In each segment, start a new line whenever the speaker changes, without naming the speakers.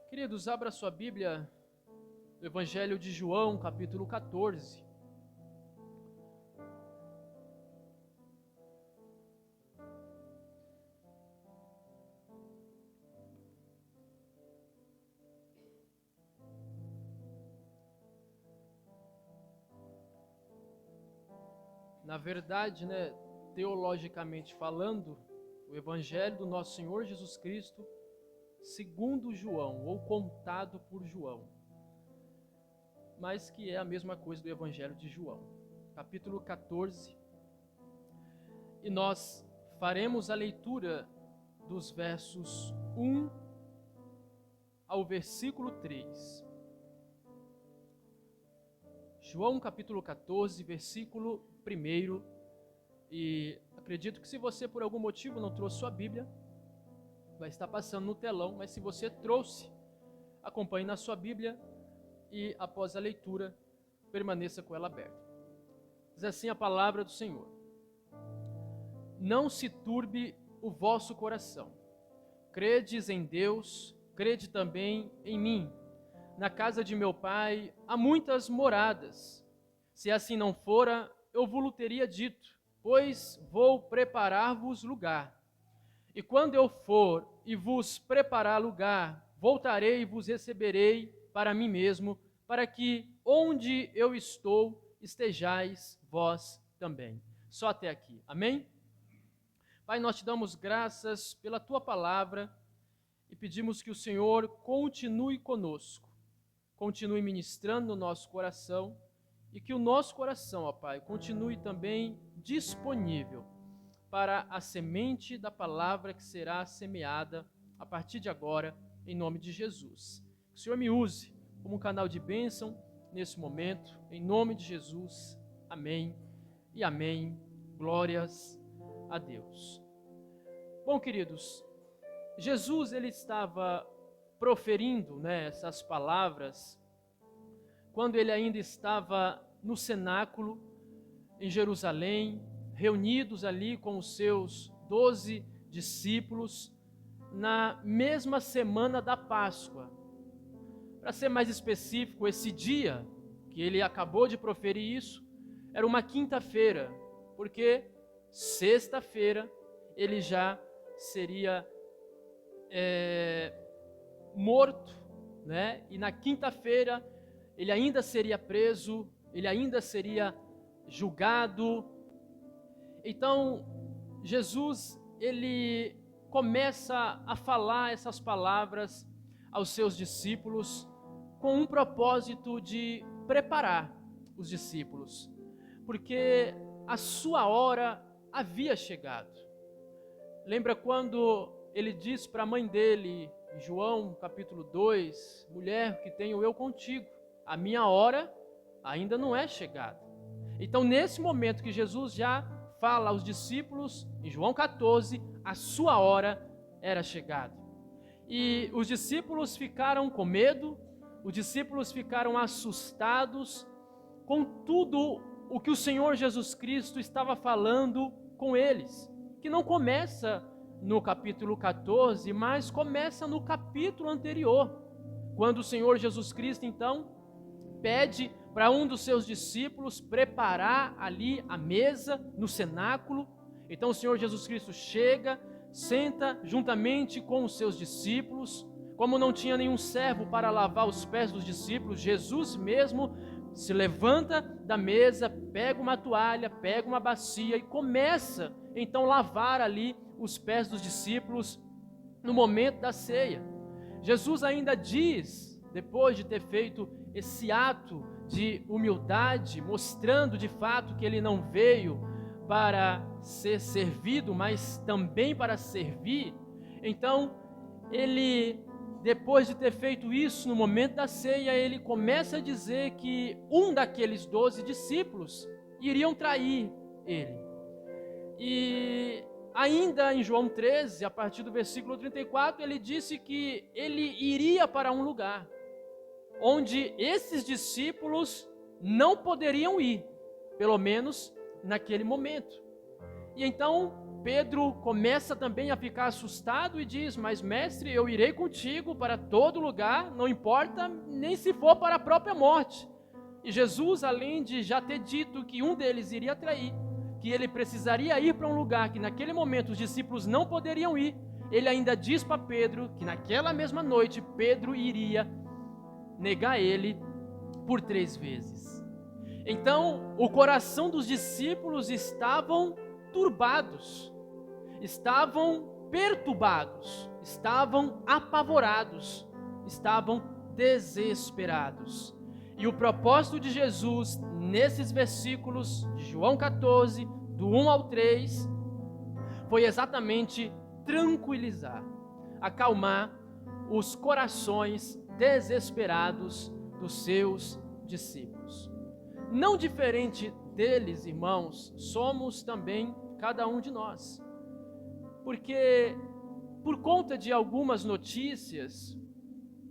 Queridos, abra sua Bíblia no Evangelho de João, capítulo 14. Na verdade, teologicamente falando, o Evangelho do nosso Senhor Jesus Cristo, segundo João, ou contado por João, mas que é a mesma coisa do Evangelho de João, capítulo 14. E nós faremos a leitura dos versos 1 ao versículo 3. João capítulo 14, versículo 1. E acredito que se você por algum motivo não trouxe sua Bíblia, vai estar passando no telão, mas se você trouxe, acompanhe na sua Bíblia e após a leitura, permaneça com ela aberta. Diz assim a palavra do Senhor: Não se turbe o vosso coração. Credes em Deus, crede também em mim. Na casa de meu Pai há muitas moradas. Se assim não fora, eu vos teria dito, pois vou preparar-vos lugar. E quando eu for e vos preparar lugar, voltarei e vos receberei para mim mesmo, para que onde eu estou, estejais vós também. Só até aqui. Amém? Pai, nós te damos graças pela tua palavra e pedimos que o Senhor continue conosco, continue ministrando no nosso coração e que o nosso coração, ó Pai, continue também disponível para a semente da palavra que será semeada a partir de agora, em nome de Jesus. Que o Senhor me use como um canal de bênção nesse momento, em nome de Jesus. Amém e amém. Glórias a Deus. Bom, queridos, Jesus ele estava proferindo essas palavras quando ele ainda estava no cenáculo em Jerusalém, reunidos ali com os seus 12 discípulos, na mesma semana da Páscoa. Para ser mais específico, esse dia que ele acabou de proferir isso, era uma quinta-feira, porque sexta-feira ele já seria morto, e na quinta-feira ele ainda seria preso, ele ainda seria julgado. Então, Jesus, ele começa a falar essas palavras aos seus discípulos com um propósito de preparar os discípulos, porque a sua hora havia chegado. Lembra quando ele diz para a mãe dele, em João capítulo 2, mulher, que tenho eu contigo, a minha hora ainda não é chegada. Então, nesse momento que Jesus já fala aos discípulos, em João 14, a sua hora era chegada. E os discípulos ficaram com medo, os discípulos ficaram assustados com tudo o que o Senhor Jesus Cristo estava falando com eles, que não começa no capítulo 14, mas começa no capítulo anterior, quando o Senhor Jesus Cristo, então, pede para um dos seus discípulos preparar ali a mesa no cenáculo. Então o Senhor Jesus Cristo chega, senta juntamente com os seus discípulos. Como não tinha nenhum servo para lavar os pés dos discípulos, Jesus mesmo se levanta da mesa, pega uma toalha, pega uma bacia e começa então a lavar ali os pés dos discípulos no momento da ceia. Jesus ainda diz, depois de ter feito esse ato de humildade, mostrando de fato que ele não veio para ser servido, mas também para servir. Então, ele, depois de ter feito isso, no momento da ceia, ele começa a dizer que um daqueles 12 discípulos iriam trair ele. E ainda em João 13, a partir do versículo 34, ele disse que ele iria para um lugar onde esses discípulos não poderiam ir, pelo menos naquele momento. E então Pedro começa também a ficar assustado e diz: mas mestre, eu irei contigo para todo lugar, não importa nem se for para a própria morte. E Jesus, além de já ter dito que um deles iria trair, que ele precisaria ir para um lugar que naquele momento os discípulos não poderiam ir, ele ainda diz para Pedro que naquela mesma noite Pedro iria negar ele por 3 vezes. Então, o coração dos discípulos estavam turbados, estavam perturbados, estavam apavorados, estavam desesperados. E o propósito de Jesus, nesses versículos de João 14, do 1 ao 3, foi exatamente tranquilizar, acalmar os corações desesperados dos seus discípulos. Não diferente deles, irmãos, somos também cada um de nós. Porque por conta de algumas notícias,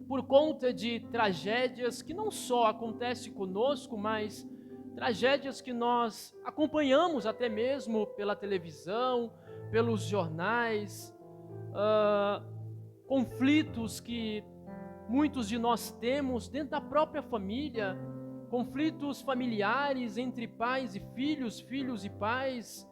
por conta de tragédias que não só acontecem conosco, mas tragédias que nós acompanhamos até mesmo pela televisão, pelos jornais, conflitos que muitos de nós temos dentro da própria família, conflitos familiares entre pais e filhos, filhos e pais,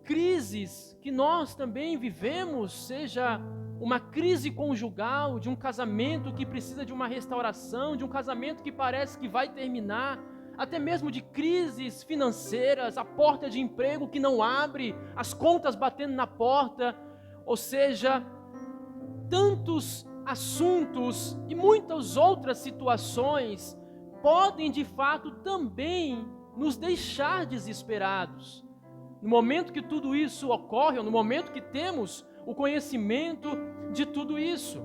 crises que nós também vivemos, seja uma crise conjugal, de um casamento que precisa de uma restauração, de um casamento que parece que vai terminar, até mesmo de crises financeiras, a porta de emprego que não abre, as contas batendo na porta, ou seja, tantos assuntos e muitas outras situações podem de fato também nos deixar desesperados. No momento que tudo isso ocorre, ou no momento que temos o conhecimento de tudo isso.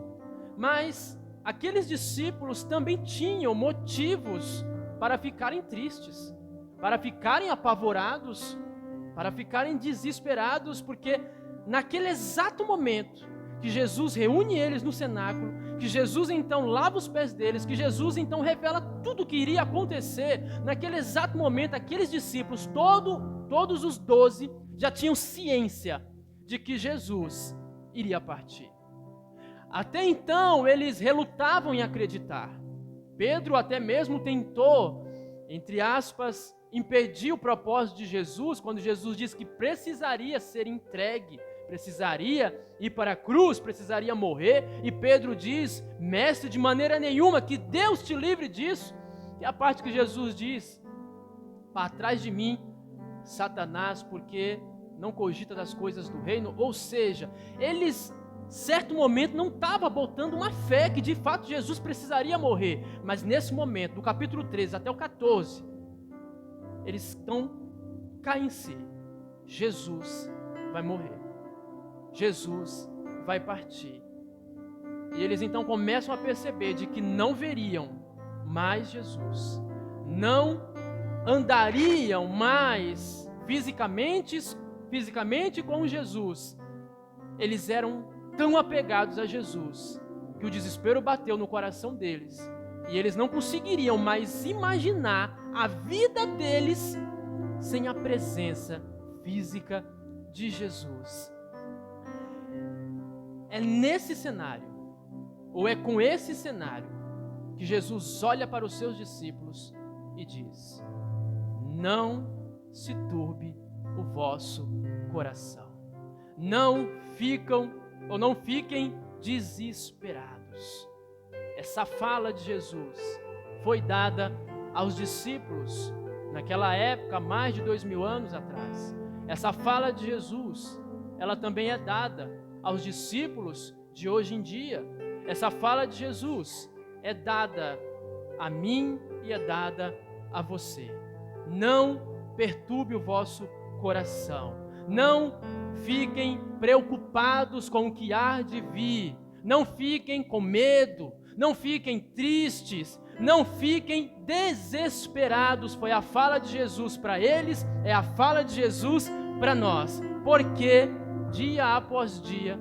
Mas aqueles discípulos também tinham motivos para ficarem tristes, para ficarem apavorados, para ficarem desesperados, porque naquele exato momento que Jesus reúne eles no cenáculo, que Jesus então lava os pés deles, que Jesus então revela tudo o que iria acontecer, naquele exato momento aqueles discípulos, todos os 12, já tinham ciência de que Jesus iria partir. Até então eles relutavam em acreditar. Pedro até mesmo tentou, entre aspas, impedir o propósito de Jesus, quando Jesus disse que precisaria ser entregue, precisaria ir para a cruz, precisaria morrer, e Pedro diz: mestre, de maneira nenhuma, que Deus te livre disso. E a parte que Jesus diz: para trás de mim, Satanás, porque não cogita das coisas do reino. Ou seja, eles, certo momento, não estavam botando uma fé que de fato Jesus precisaria morrer, mas nesse momento, do capítulo 13 até o 14, eles estão cá em si: Jesus vai morrer, Jesus vai partir. E eles então começam a perceber de que não veriam mais Jesus, não andariam mais fisicamente com Jesus. Eles eram tão apegados a Jesus que o desespero bateu no coração deles e eles não conseguiriam mais imaginar a vida deles sem a presença física de Jesus. É nesse cenário, ou é com esse cenário, que Jesus olha para os seus discípulos e diz: não se turbe o vosso coração. Não fiquem desesperados. Essa fala de Jesus foi dada aos discípulos naquela época, mais de 2000 anos atrás. Essa fala de Jesus, ela também é dada aos discípulos de hoje em dia. Essa fala de Jesus é dada a mim e é dada a você. Não perturbe o vosso coração. Não fiquem preocupados com o que há de vir. Não fiquem com medo. Não fiquem tristes. Não fiquem desesperados. Foi a fala de Jesus para eles, é a fala de Jesus para nós. Porque dia após dia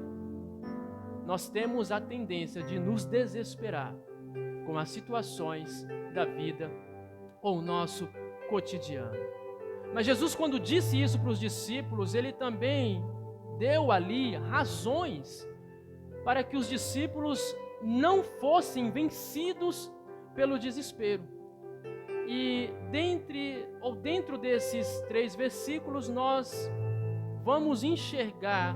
nós temos a tendência de nos desesperar com as situações da vida ou o nosso cotidiano. Mas Jesus, quando disse isso para os discípulos, ele também deu ali razões para que os discípulos não fossem vencidos pelo desespero. E dentro desses 3 versículos nós vamos enxergar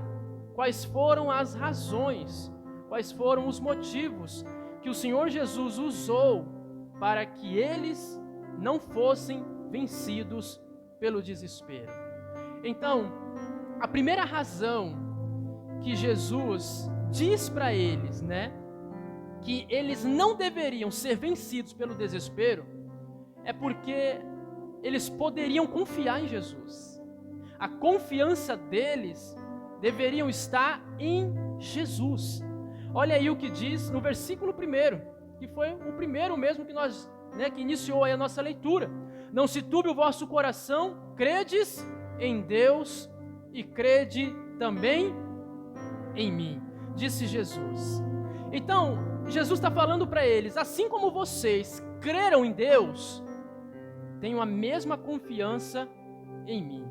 quais foram as razões, quais foram os motivos que o Senhor Jesus usou para que eles não fossem vencidos pelo desespero. Então, a primeira razão que Jesus diz para eles, que eles não deveriam ser vencidos pelo desespero, é porque eles poderiam confiar em Jesus. A confiança deles deveriam estar em Jesus. Olha aí o que diz no versículo 1, que foi o primeiro mesmo que nós, que iniciou aí a nossa leitura. Não se turbe o vosso coração, credes em Deus e crede também em mim, disse Jesus. Então, Jesus está falando para eles, assim como vocês creram em Deus, tenham a mesma confiança em mim.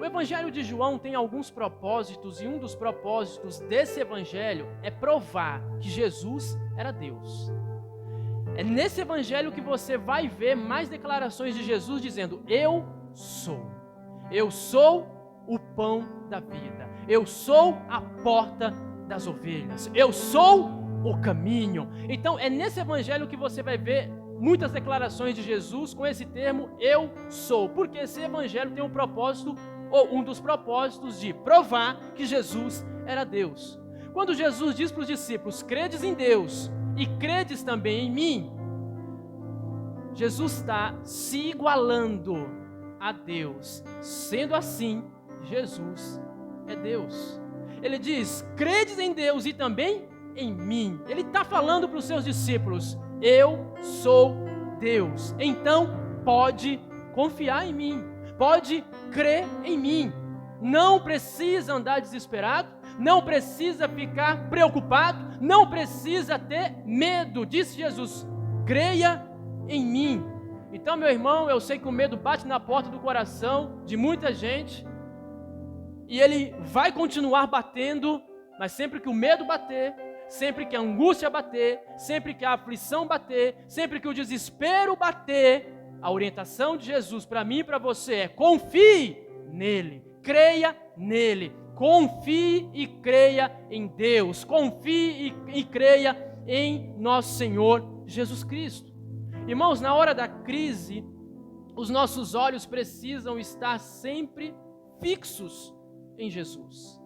O Evangelho de João tem alguns propósitos, e um dos propósitos desse Evangelho é provar que Jesus era Deus. É nesse Evangelho que você vai ver mais declarações de Jesus dizendo: eu sou o pão da vida, eu sou a porta das ovelhas, eu sou o caminho. Então é nesse Evangelho que você vai ver muitas declarações de Jesus com esse termo eu sou, porque esse Evangelho tem um propósito, ou um dos propósitos, de provar que Jesus era Deus. Quando Jesus diz para os discípulos: credes em Deus e credes também em mim, Jesus está se igualando a Deus. Sendo assim, Jesus é Deus. Ele diz: credes em Deus e também em mim. Ele está falando para os seus discípulos: eu sou Deus, então pode confiar em mim, pode crer em mim. Não precisa andar desesperado, não precisa ficar preocupado, não precisa ter medo, disse Jesus. Creia em mim. Então, meu irmão, eu sei que o medo bate na porta do coração de muita gente, e ele vai continuar batendo, mas sempre que o medo bater, sempre que a angústia bater, sempre que a aflição bater, sempre que o desespero bater, a orientação de Jesus para mim e para você é: confie nele, creia nele, confie e creia em Deus, confie e creia em nosso Senhor Jesus Cristo. Irmãos, na hora da crise, os nossos olhos precisam estar sempre fixos em Jesus.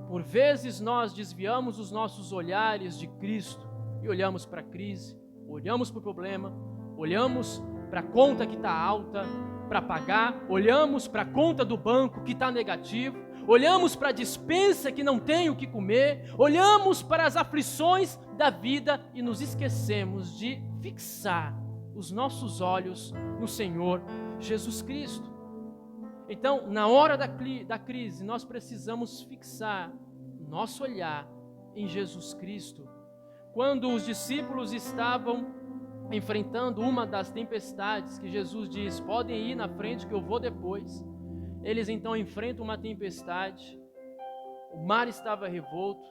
Por vezes nós desviamos os nossos olhares de Cristo e olhamos para a crise, olhamos para o problema, olhamos para a conta que está alta para pagar, olhamos para a conta do banco que está negativo, olhamos para a despensa que não tem o que comer, olhamos para as aflições da vida e nos esquecemos de fixar os nossos olhos no Senhor Jesus Cristo. Então, na hora da crise, nós precisamos fixar nosso olhar em Jesus Cristo. Quando os discípulos estavam enfrentando uma das tempestades, que Jesus diz: podem ir na frente que eu vou depois. Eles então enfrentam uma tempestade, o mar estava revolto,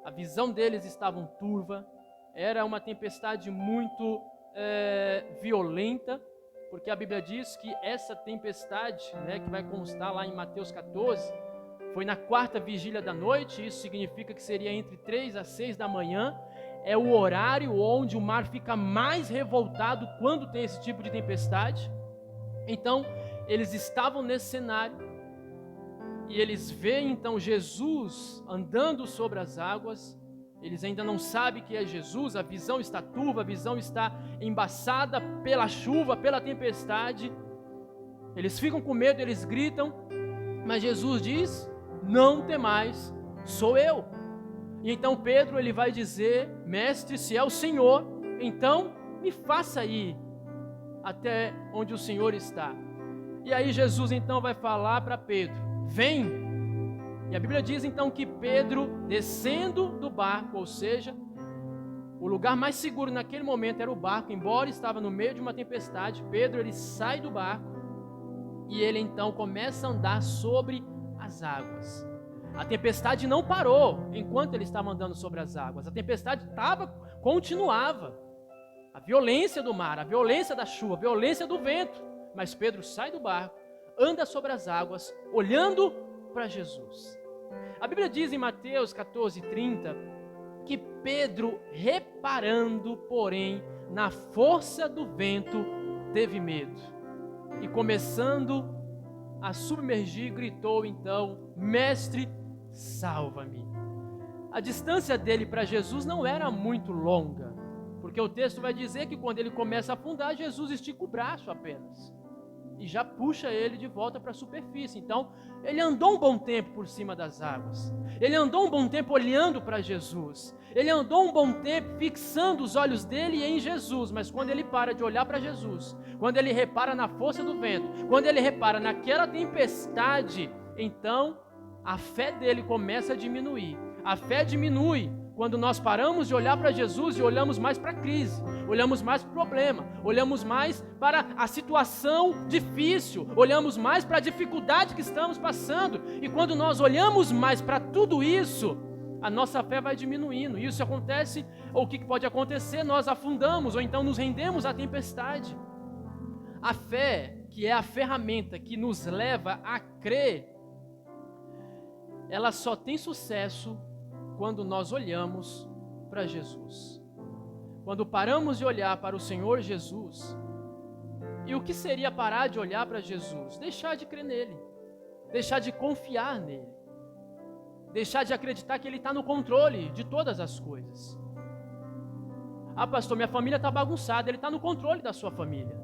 a visão deles estava turva, era uma tempestade muito violenta, porque a Bíblia diz que essa tempestade, que vai constar lá em Mateus 14, foi na 4ª vigília da noite. Isso significa que seria entre 3 às 6 da manhã, é o horário onde o mar fica mais revoltado quando tem esse tipo de tempestade. Então, eles estavam nesse cenário, e eles veem então Jesus andando sobre as águas. Eles ainda não sabem que é Jesus, a visão está turva, a visão está embaçada pela chuva, pela tempestade. Eles ficam com medo, eles gritam, mas Jesus diz: não temais, sou eu. E então Pedro, ele vai dizer: mestre, se é o Senhor, então me faça ir até onde o Senhor está. E aí Jesus então vai falar para Pedro: vem. E a Bíblia diz então que Pedro, descendo do barco, ou seja, o lugar mais seguro naquele momento era o barco, embora estava no meio de uma tempestade, Pedro, ele sai do barco e ele então começa a andar sobre as águas. A tempestade não parou enquanto ele estava andando sobre as águas. A tempestade continuava. A violência do mar, a violência da chuva, a violência do vento. Mas Pedro sai do barco, anda sobre as águas, olhando para Jesus. A Bíblia diz em Mateus 14:30 que Pedro, reparando, porém, na força do vento, teve medo. E começando a submergir, gritou então: Mestre, salva-me. A distância dele para Jesus não era muito longa, porque o texto vai dizer que quando ele começa a afundar, Jesus estica o braço apenas e já puxa ele de volta para a superfície. Então, ele andou um bom tempo por cima das águas. Ele andou um bom tempo olhando para Jesus. Ele andou um bom tempo fixando os olhos dele em Jesus. Mas quando ele para de olhar para Jesus, quando ele repara na força do vento, quando ele repara naquela tempestade, então a fé dele começa a diminuir. A fé diminui quando nós paramos de olhar para Jesus e olhamos mais para a crise, olhamos mais para o problema, olhamos mais para a situação difícil, olhamos mais para a dificuldade que estamos passando. E quando nós olhamos mais para tudo isso, a nossa fé vai diminuindo. Isso acontece, ou o que pode acontecer? Nós afundamos, ou então nos rendemos à tempestade. A fé, que é a ferramenta que nos leva a crer, ela só tem sucesso quando nós olhamos para Jesus. Quando paramos de olhar para o Senhor Jesus. E o que seria parar de olhar para Jesus? Deixar de crer nele, deixar de confiar nele, deixar de acreditar que ele está no controle de todas as coisas. Ah, pastor, minha família está bagunçada, ele está no controle da sua família.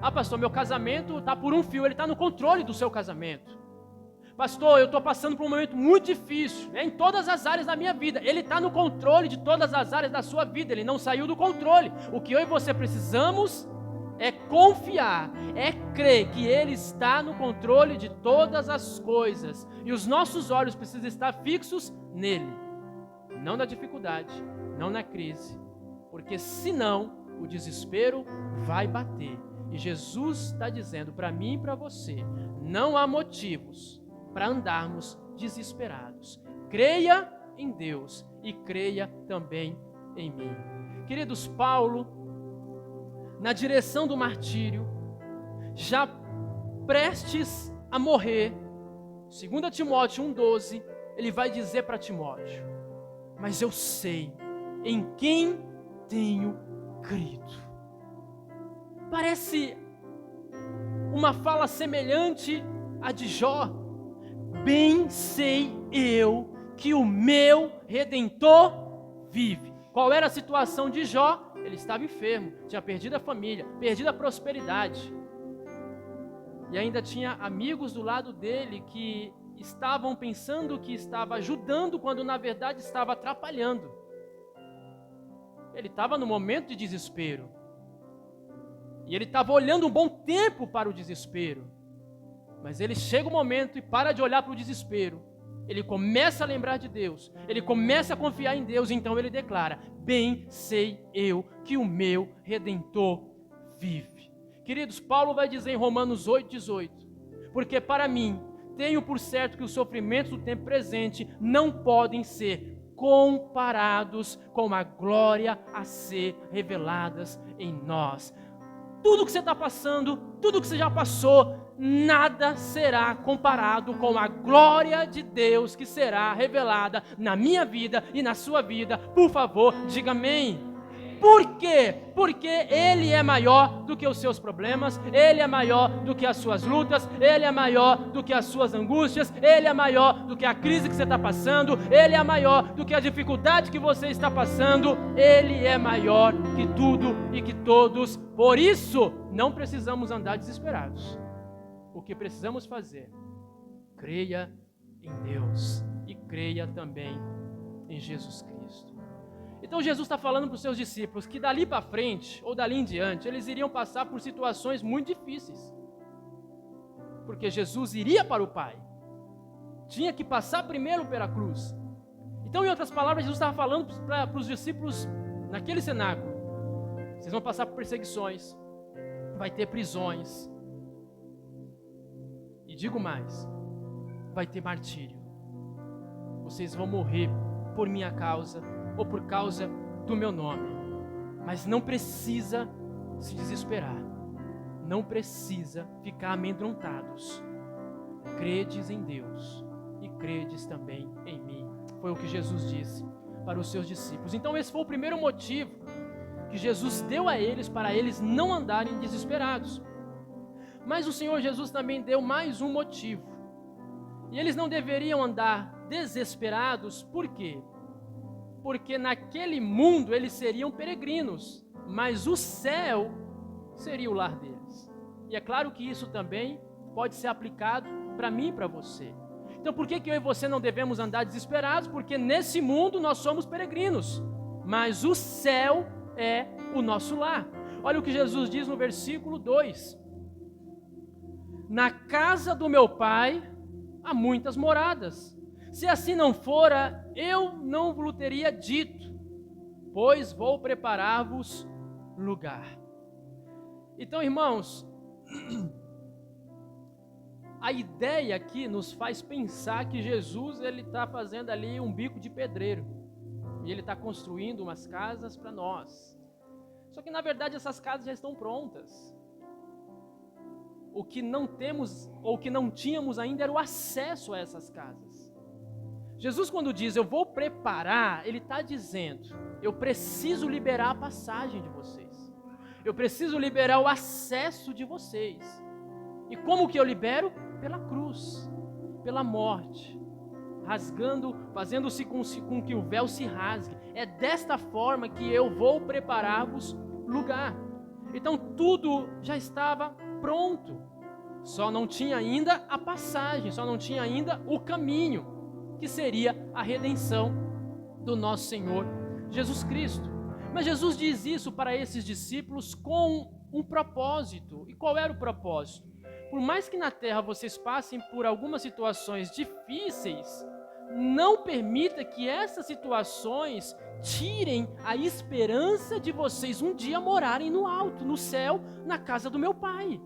Ah, pastor, meu casamento está por um fio, ele está no controle do seu casamento. Pastor, eu estou passando por um momento muito difícil, em todas as áreas da minha vida. Ele está no controle de todas as áreas da sua vida, ele não saiu do controle. O que eu e você precisamos é confiar, é crer que ele está no controle de todas as coisas. E os nossos olhos precisam estar fixos nele, não na dificuldade, não na crise. Porque senão o desespero vai bater. E Jesus está dizendo para mim e para você, não há motivos para andarmos desesperados. Creia em Deus e creia também em mim. Queridos, Paulo, na direção do martírio, já prestes a morrer, 2 Timóteo 1,12, ele vai dizer para Timóteo: mas eu sei em quem tenho crido. Parece uma fala semelhante à de Jó. Bem sei eu que o meu Redentor vive. Qual era a situação de Jó? Ele estava enfermo, tinha perdido a família, perdido a prosperidade. E ainda tinha amigos do lado dele que estavam pensando que estava ajudando, quando na verdade estava atrapalhando. Ele estava no momento de desespero. E ele estava olhando um bom tempo para o desespero. Mas ele chega um momento e para de olhar para o desespero. Ele começa a lembrar de Deus. Ele começa a confiar em Deus. Então ele declara: bem sei eu que o meu Redentor vive. Queridos, Paulo vai dizer em Romanos 8,18: porque para mim, tenho por certo que os sofrimentos do tempo presente não podem ser comparados com a glória a ser reveladas em nós. Tudo que você está passando, tudo que você já passou, nada será comparado com a glória de Deus que será revelada na minha vida e na sua vida. Por favor, diga amém. Por quê? Porque Ele é maior do que os seus problemas, Ele é maior do que as suas lutas, Ele é maior do que as suas angústias, Ele é maior do que a crise que você está passando, Ele é maior do que a dificuldade que você está passando, Ele é maior que tudo e que todos. Por isso, não precisamos andar desesperados. O que precisamos fazer? Creia em Deus e creia também em Jesus Cristo. Então Jesus está falando para os seus discípulos que dali para frente, ou dali em diante, eles iriam passar por situações muito difíceis. Porque Jesus iria para o Pai. Tinha que passar primeiro pela cruz. Então, em outras palavras, Jesus estava falando para os discípulos naquele cenáculo: vocês vão passar por perseguições, vai ter prisões. E digo mais, vai ter martírio. vocês vão morrer por minha causa ou por causa do meu nome. Mas não precisa se desesperar. Não precisa ficar amedrontados. Credes em Deus e credes também em mim. Foi o que Jesus disse para os seus discípulos. Então esse foi o primeiro motivo que Jesus deu a eles para eles não andarem desesperados. Mas o Senhor Jesus também deu mais um motivo. E eles não deveriam andar desesperados, por quê? Porque naquele mundo eles seriam peregrinos, mas o céu seria o lar deles. E é claro que isso também pode ser aplicado para mim e para você. Então por que eu e você não devemos andar desesperados? Porque nesse mundo nós somos peregrinos, mas o céu é o nosso lar. Olha o que Jesus diz no versículo 2. Na casa do meu Pai há muitas moradas. Se assim não fora, eu não vos teria dito, pois vou preparar-vos lugar. Então, irmãos, a ideia aqui nos faz pensar que Jesus ele está fazendo ali um bico de pedreiro e ele está construindo umas casas para nós. Só que na verdade essas casas já estão prontas. O que não temos ou que não tínhamos ainda era o acesso a essas casas. Jesus, quando diz eu vou preparar, ele está dizendo eu preciso liberar a passagem de vocês. Eu preciso liberar o acesso de vocês. E como que eu libero? Pela cruz, pela morte, rasgando, fazendo-se com que o véu se rasgue. É desta forma que eu vou preparar-vos lugar. Então tudo já estava pronto, só não tinha ainda a passagem, só não tinha ainda o caminho, que seria a redenção do nosso Senhor Jesus Cristo. Mas Jesus diz isso para esses discípulos com um propósito. E qual era o propósito? Por mais que na terra vocês passem por algumas situações difíceis, não permita que essas situações tirem a esperança de vocês um dia morarem no alto, no céu, na casa do meu Pai.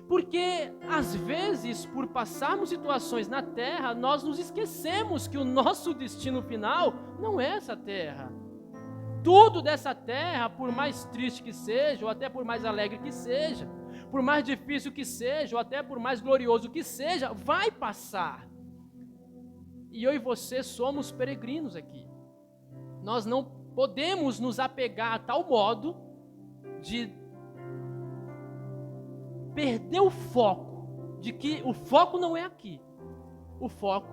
Porque, às vezes, por passarmos situações na terra, nós nos esquecemos que o nosso destino final não é essa terra. Tudo dessa terra, por mais triste que seja, ou até por mais alegre que seja, por mais difícil que seja, ou até por mais glorioso que seja, vai passar. E eu e você somos peregrinos aqui. Nós não podemos nos apegar a tal modo de perder o foco, de que o foco não é aqui. O foco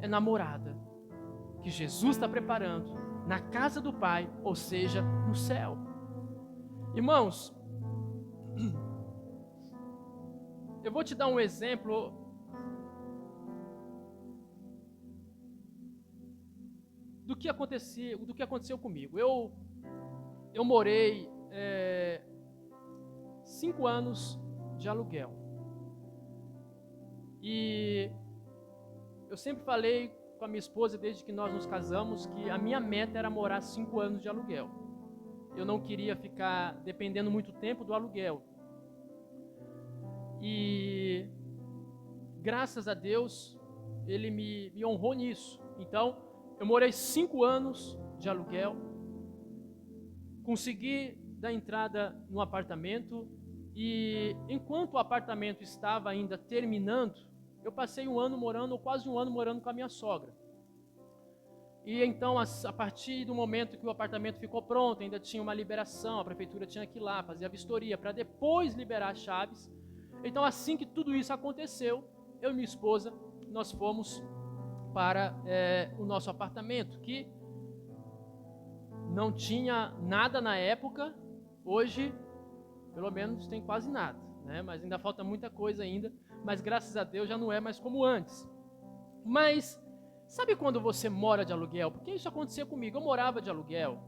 é na morada que Jesus está preparando, na casa do Pai, ou seja, no céu. Irmãos, eu vou te dar um exemplo do que aconteceu comigo. Eu morei 5 anos de aluguel. E eu sempre falei com a minha esposa, desde que nós nos casamos, que a minha meta era morar 5 anos de aluguel. Eu não queria ficar dependendo muito tempo do aluguel. E graças a Deus, Ele me honrou nisso. Então, eu morei 5 anos de aluguel, consegui dar entrada no apartamento e enquanto o apartamento estava ainda terminando, eu passei um ano morando, ou quase um ano morando com a minha sogra. E então, a partir do momento que o apartamento ficou pronto, ainda tinha uma liberação, a prefeitura tinha que ir lá fazer a vistoria para depois liberar as chaves. Então, assim que tudo isso aconteceu, eu e minha esposa, nós fomos para o nosso apartamento, que não tinha nada na época. Hoje, pelo menos, tem quase nada, né? Mas ainda falta muita coisa ainda, mas graças a Deus já não é mais como antes. Mas sabe quando você mora de aluguel? Porque isso acontecia comigo, eu morava de aluguel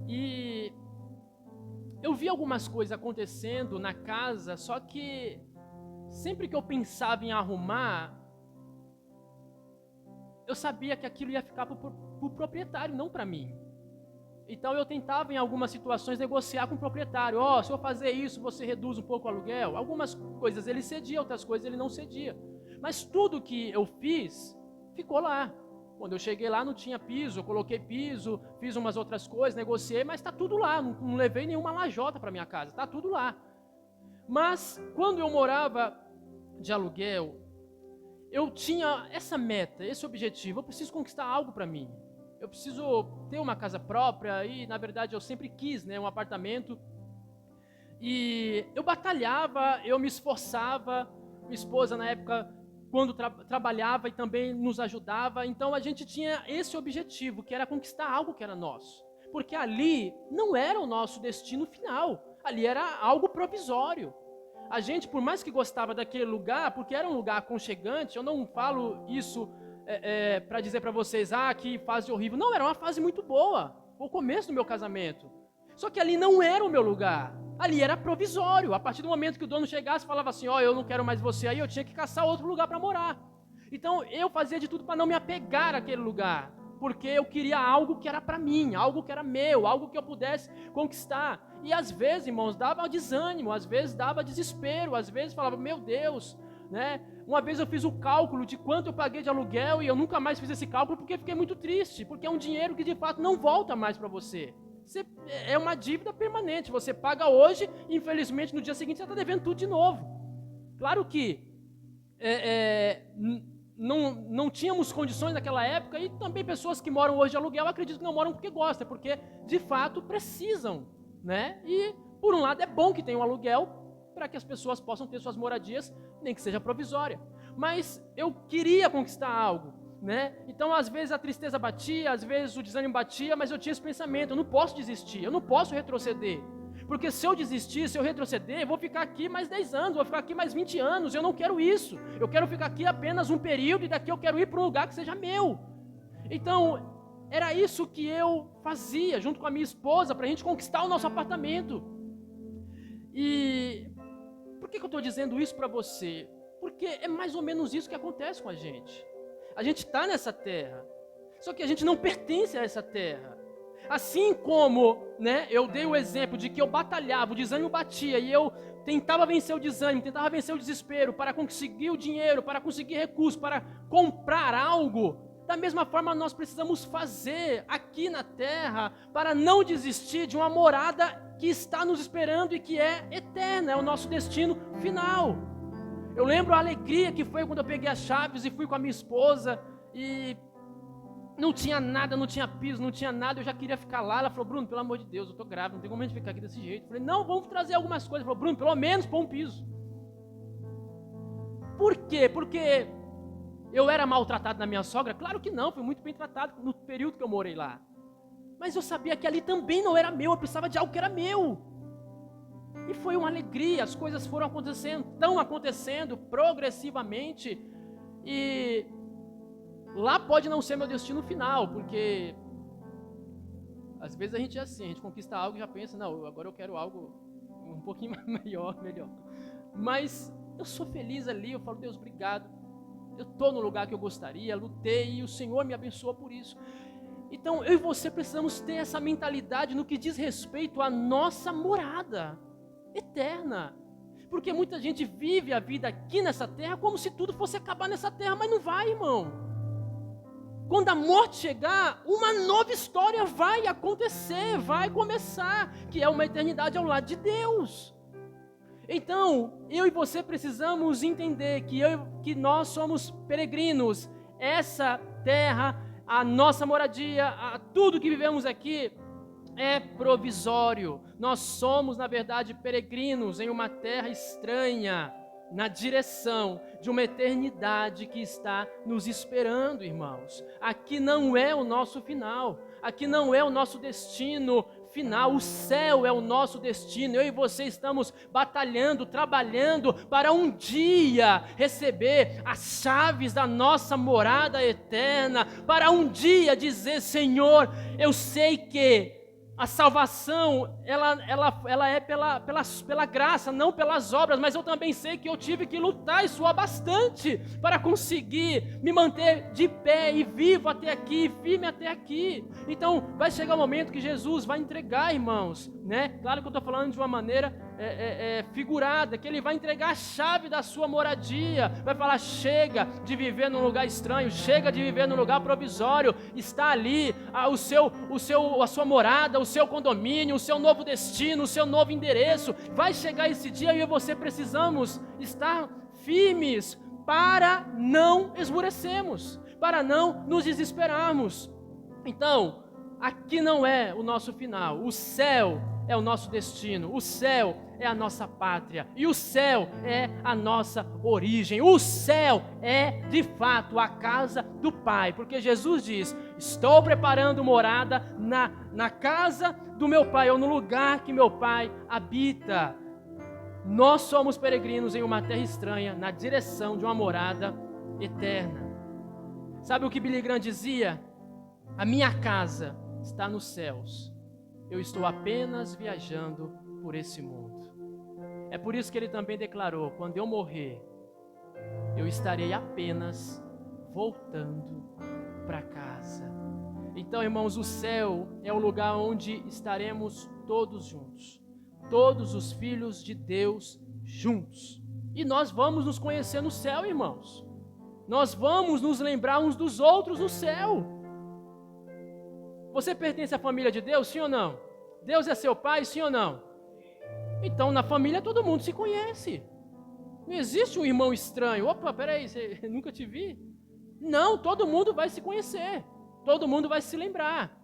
e eu vi algumas coisas acontecendo na casa, só que sempre que eu pensava em arrumar, eu sabia que aquilo ia ficar para o proprietário, não para mim. Então eu tentava em algumas situações negociar com o proprietário. Se eu fazer isso, você reduz um pouco o aluguel. Algumas coisas ele cedia, outras coisas ele não cedia. Mas tudo que eu fiz, ficou lá. Quando eu cheguei lá não tinha piso, eu coloquei piso, fiz umas outras coisas, negociei, mas está tudo lá, não levei nenhuma lajota para minha casa, está tudo lá. Mas quando eu morava de aluguel, eu tinha essa meta, esse objetivo, eu preciso conquistar algo para mim. Eu preciso ter uma casa própria e, na verdade, eu sempre quis, né, um apartamento. E eu batalhava, eu me esforçava, minha esposa na época, quando trabalhava e também nos ajudava, então a gente tinha esse objetivo, que era conquistar algo que era nosso. Porque ali não era o nosso destino final, ali era algo provisório. A gente, por mais que gostava daquele lugar, porque era um lugar aconchegante, eu não falo isso para dizer para vocês, que fase horrível. Não, era uma fase muito boa, foi o começo do meu casamento. Só que ali não era o meu lugar, ali era provisório. A partir do momento que o dono chegasse e falava assim, eu não quero mais você aí, eu tinha que caçar outro lugar para morar. Então eu fazia de tudo para não me apegar àquele lugar, porque eu queria algo que era para mim, algo que era meu, algo que eu pudesse conquistar. E às vezes, irmãos, dava desânimo, às vezes dava desespero, às vezes falava, meu Deus, né? Uma vez eu fiz o cálculo de quanto eu paguei de aluguel e eu nunca mais fiz esse cálculo porque fiquei muito triste, porque é um dinheiro que de fato não volta mais para você. É uma dívida permanente, você paga hoje e infelizmente no dia seguinte você está devendo tudo de novo. Claro que não tínhamos condições naquela época e também pessoas que moram hoje de aluguel acredito que não moram porque gostam, porque de fato precisam, né? E por um lado é bom que tenha um aluguel para que as pessoas possam ter suas moradias, nem que seja provisória. Mas eu queria conquistar algo, né? Então às vezes a tristeza batia, às vezes o desânimo batia, mas eu tinha esse pensamento, eu não posso desistir, eu não posso retroceder. Porque se eu desistir, se eu retroceder, eu vou ficar aqui mais 10 anos, vou ficar aqui mais 20 anos, eu não quero isso. Eu quero ficar aqui apenas um período e daqui eu quero ir para um lugar que seja meu. Então, era isso que eu fazia junto com a minha esposa para a gente conquistar o nosso apartamento. E por que eu estou dizendo isso para você? Porque é mais ou menos isso que acontece com a gente. A gente está nessa terra, só que a gente não pertence a essa terra. Assim como, né, eu dei o exemplo de que eu batalhava, o desânimo batia e eu tentava vencer o desânimo, tentava vencer o desespero para conseguir o dinheiro, para conseguir recursos, para comprar algo. Da mesma forma nós precisamos fazer aqui na terra para não desistir de uma morada que está nos esperando e que é eterna, é o nosso destino final. Eu lembro a alegria que foi quando eu peguei as chaves e fui com a minha esposa e não tinha nada, não tinha piso, não tinha nada, eu já queria ficar lá. Ela falou, Bruno, pelo amor de Deus, eu estou grávida, não tem como a gente ficar aqui desse jeito. Eu falei, não, vamos trazer algumas coisas. Ela falou, Bruno, pelo menos põe um piso. Por quê? Porque eu era maltratado na minha sogra? Claro que não, fui muito bem tratado no período que eu morei lá. Mas eu sabia que ali também não era meu, eu precisava de algo que era meu. E foi uma alegria, as coisas foram acontecendo, estão acontecendo progressivamente. E lá pode não ser meu destino final, porque às vezes a gente é assim, a gente conquista algo e já pensa, não, agora eu quero algo um pouquinho melhor. Mas eu sou feliz ali, eu falo, Deus, obrigado. Eu estou no lugar que eu gostaria, lutei e o Senhor me abençoou por isso. Então eu e você precisamos ter essa mentalidade no que diz respeito à nossa morada eterna. Porque muita gente vive a vida aqui nessa terra como se tudo fosse acabar nessa terra, mas não vai, irmão. Quando a morte chegar, uma nova história vai acontecer, vai começar, que é uma eternidade ao lado de Deus. Então, eu e você precisamos entender que nós somos peregrinos. Essa terra, a nossa moradia, tudo que vivemos aqui é provisório. Nós somos, na verdade, peregrinos em uma terra estranha, na direção de uma eternidade que está nos esperando, irmãos. Aqui não é o nosso final, aqui não é o nosso destino final, o céu é o nosso destino. Eu e você estamos batalhando, trabalhando para um dia receber as chaves da nossa morada eterna, para um dia dizer, Senhor, eu sei que a salvação, ela é pela graça, não pelas obras, mas eu também sei que eu tive que lutar e suar bastante para conseguir me manter de pé e vivo até aqui, firme até aqui. Então vai chegar o momento que Jesus vai entregar, irmãos, né? Claro que eu estou falando de uma maneira figurada, que ele vai entregar a chave da sua moradia, vai falar: chega de viver num lugar estranho, chega de viver num lugar provisório, está ali a sua morada, o seu condomínio, o seu novo destino, o seu novo endereço. Vai chegar esse dia e eu e você precisamos estar firmes para não esmorecermos, para não nos desesperarmos. Então, aqui não é o nosso final, o céu é o nosso destino, o céu é a nossa pátria, e o céu é a nossa origem. O céu é de fato a casa do Pai, porque Jesus diz: estou preparando morada na casa do meu Pai, ou no lugar que meu Pai habita. Nós somos peregrinos em uma terra estranha, na direção de uma morada eterna. Sabe o que Billy Graham dizia? A minha casa está nos céus, eu estou apenas viajando por esse mundo. É por isso que ele também declarou: quando eu morrer, eu estarei apenas voltando para casa. Então, irmãos, o céu é o lugar onde estaremos todos juntos, todos os filhos de Deus juntos. E nós vamos nos conhecer no céu, irmãos. Nós vamos nos lembrar uns dos outros no céu. Você pertence à família de Deus, sim ou não? Deus é seu pai, sim ou não? Então, na família todo mundo se conhece. Não existe um irmão estranho. Opa, peraí, nunca te vi? Não, todo mundo vai se conhecer. Todo mundo vai se lembrar.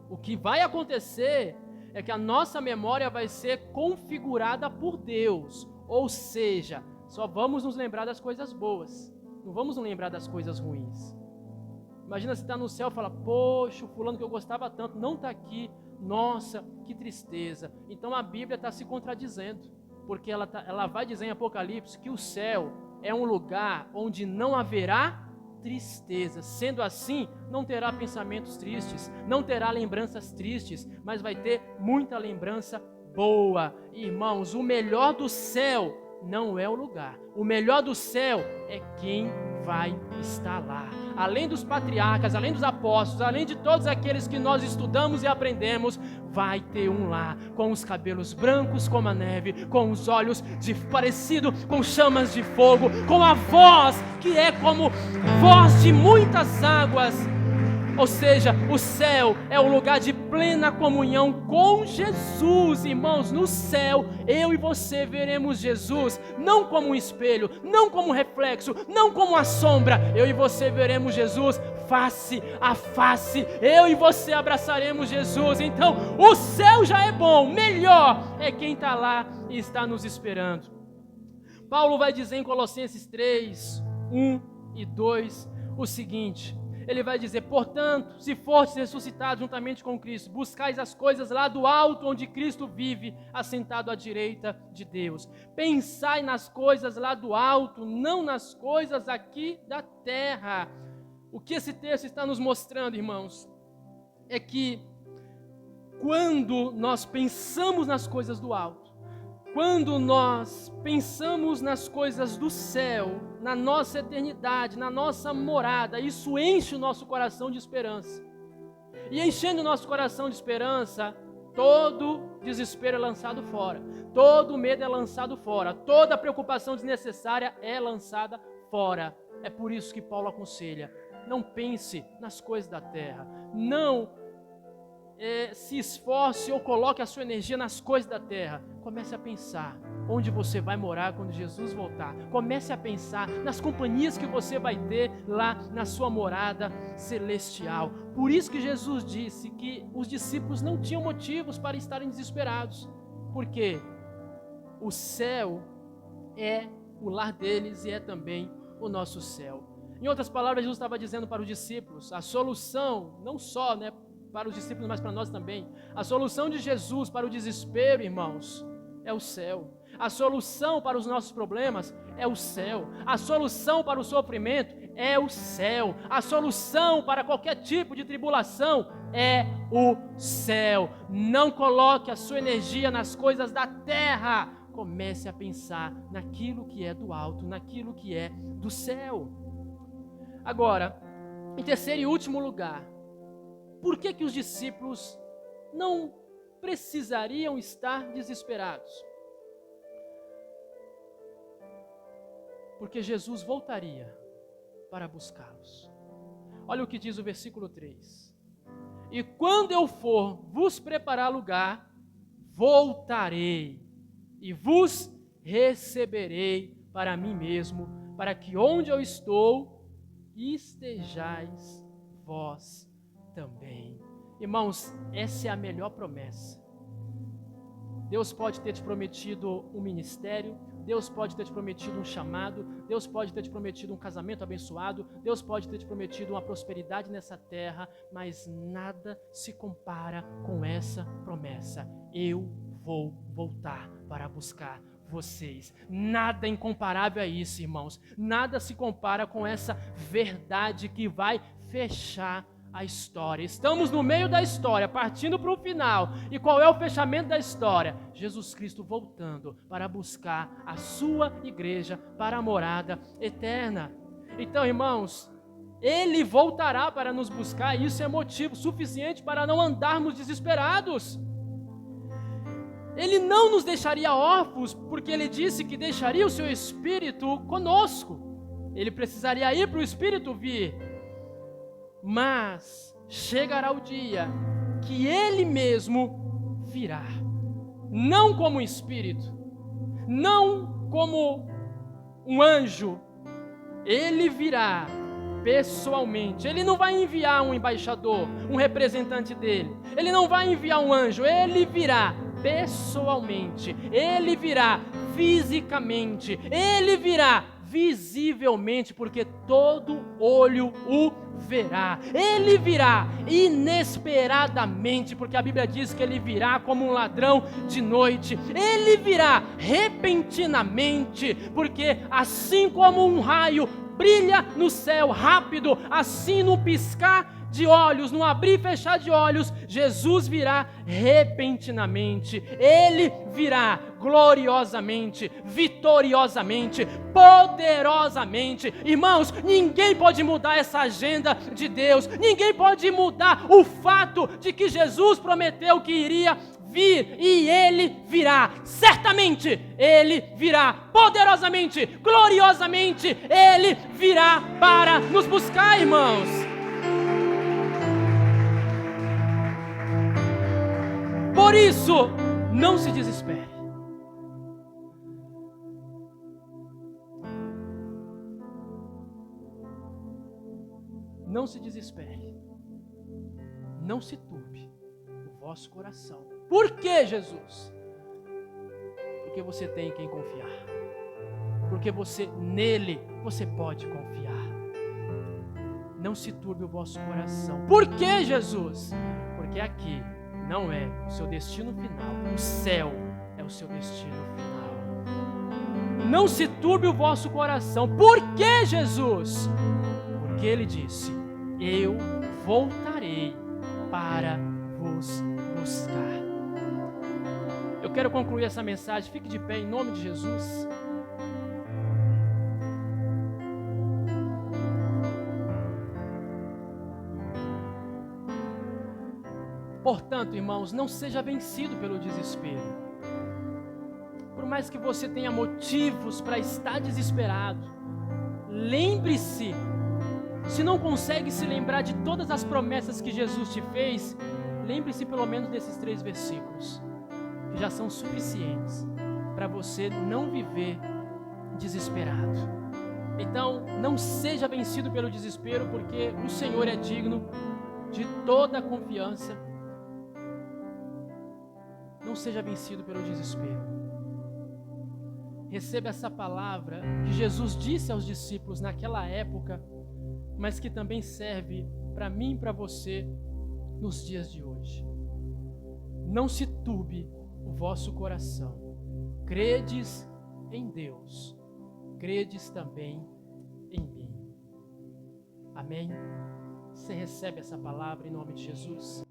O que vai acontecer é que a nossa memória vai ser configurada por Deus. Ou seja, só vamos nos lembrar das coisas boas. Não vamos nos lembrar das coisas ruins. Imagina você estar no céu e falar: poxa, o fulano que eu gostava tanto não está aqui. Nossa, que tristeza. Então a Bíblia está se contradizendo, porque ela vai dizer em Apocalipse que o céu é um lugar onde não haverá tristeza. Sendo assim, não terá pensamentos tristes, não terá lembranças tristes, mas vai ter muita lembrança boa. Irmãos, o melhor do céu não é o lugar, o melhor do céu é quem vai estar lá. Além dos patriarcas, além dos apóstolos, além de todos aqueles que nós estudamos e aprendemos, vai ter um lá, com os cabelos brancos como a neve, com os olhos parecido com chamas de fogo, com a voz que é como voz de muitas águas. Ou seja, o céu é o lugar de plena comunhão com Jesus. Irmãos, no céu, eu e você veremos Jesus, não como um espelho, não como um reflexo, não como uma sombra. Eu e você veremos Jesus face a face. Eu e você abraçaremos Jesus. Então, o céu já é bom, melhor é quem está lá e está nos esperando. Paulo vai dizer em Colossenses 3, 1 e 2 o seguinte: ele vai dizer: portanto, se fortes ressuscitados juntamente com Cristo, buscais as coisas lá do alto, onde Cristo vive, assentado à direita de Deus. Pensai nas coisas lá do alto, não nas coisas aqui da terra. O que esse texto está nos mostrando, irmãos, é que quando nós pensamos nas coisas do alto, quando nós pensamos nas coisas do céu, na nossa eternidade, na nossa morada, isso enche o nosso coração de esperança. E enchendo o nosso coração de esperança, todo desespero é lançado fora, todo medo é lançado fora, toda preocupação desnecessária é lançada fora. É por isso que Paulo aconselha: não pense nas coisas da terra, não se esforce ou coloque a sua energia nas coisas da terra. Comece a pensar onde você vai morar quando Jesus voltar. Comece a pensar nas companhias que você vai ter lá na sua morada celestial. Por isso que Jesus disse que os discípulos não tinham motivos para estarem desesperados, porque o céu é o lar deles e é também o nosso céu. Em outras palavras, Jesus estava dizendo para os discípulos, a solução, não só para os discípulos, mas para nós também, a solução de Jesus para o desespero, irmãos, é o céu. A solução para os nossos problemas é o céu. A solução para o sofrimento é o céu. A solução para qualquer tipo de tribulação é o céu. Não coloque a sua energia nas coisas da terra. Comece a pensar naquilo que é do alto, naquilo que é do céu. Agora, em terceiro e último lugar, por que os discípulos não precisariam estar desesperados? porque Jesus voltaria para buscá-los. Olha o que diz o versículo 3. E quando eu for vos preparar lugar, voltarei e vos receberei para mim mesmo, para que onde eu estou, estejais vós também. Irmãos, essa é a melhor promessa. Deus pode ter te prometido um ministério, Deus pode ter te prometido um chamado, Deus pode ter te prometido um casamento abençoado, Deus pode ter te prometido uma prosperidade nessa terra, mas nada se compara com essa promessa. Eu vou voltar para buscar vocês. Nada é incomparável a isso, irmãos. Nada se compara com essa verdade que vai fechar a história. Estamos no meio da história, partindo para o final. E qual é o fechamento da história? Jesus Cristo voltando para buscar a sua igreja para a morada eterna. Então, irmãos, Ele voltará para nos buscar, e isso é motivo suficiente para não andarmos desesperados. Ele não nos deixaria órfãos, porque Ele disse que deixaria o seu Espírito conosco. Ele precisaria ir para o Espírito vir. Mas chegará o dia que Ele mesmo virá. Não como um Espírito, não como um anjo. Ele virá pessoalmente. Ele não vai enviar um embaixador, um representante dele. Ele não vai enviar um anjo. Ele virá pessoalmente. Ele virá fisicamente. Ele virá visivelmente, porque todo olho o verá. Ele virá inesperadamente, porque a Bíblia diz que Ele virá como um ladrão de noite. Ele virá repentinamente, porque assim como um raio brilha no céu rápido, assim no piscar de olhos, no abrir e fechar de olhos, Jesus virá repentinamente. Ele virá gloriosamente, vitoriosamente, poderosamente. Irmãos, ninguém pode mudar essa agenda de Deus. Ninguém pode mudar o fato de que Jesus prometeu que iria vir, e Ele virá, certamente. Ele virá poderosamente, gloriosamente. Ele virá para nos buscar, irmãos. Por isso, não se desespere. Não se desespere. Não se turbe o vosso coração. Por que, Jesus? Porque você tem em quem confiar. Porque nele você pode confiar. Não se turbe o vosso coração. Por que, Jesus? Porque aqui não é o seu destino final. O céu é o seu destino final. Não se turbe o vosso coração. Por que, Jesus? Porque Ele disse: eu voltarei para vos buscar. Eu quero concluir essa mensagem. Fique de pé em nome de Jesus. Portanto, irmãos, não seja vencido pelo desespero. Por mais que você tenha motivos para estar desesperado, lembre-se, se não consegue se lembrar de todas as promessas que Jesus te fez, lembre-se pelo menos desses 3 versículos, que já são suficientes para você não viver desesperado. Então, não seja vencido pelo desespero, porque o Senhor é digno de toda a confiança. Não seja vencido pelo desespero. Receba essa palavra que Jesus disse aos discípulos naquela época, mas que também serve para mim e para você nos dias de hoje. Não se turbe o vosso coração. Credes em Deus, credes também em mim. Amém? Você recebe essa palavra em nome de Jesus?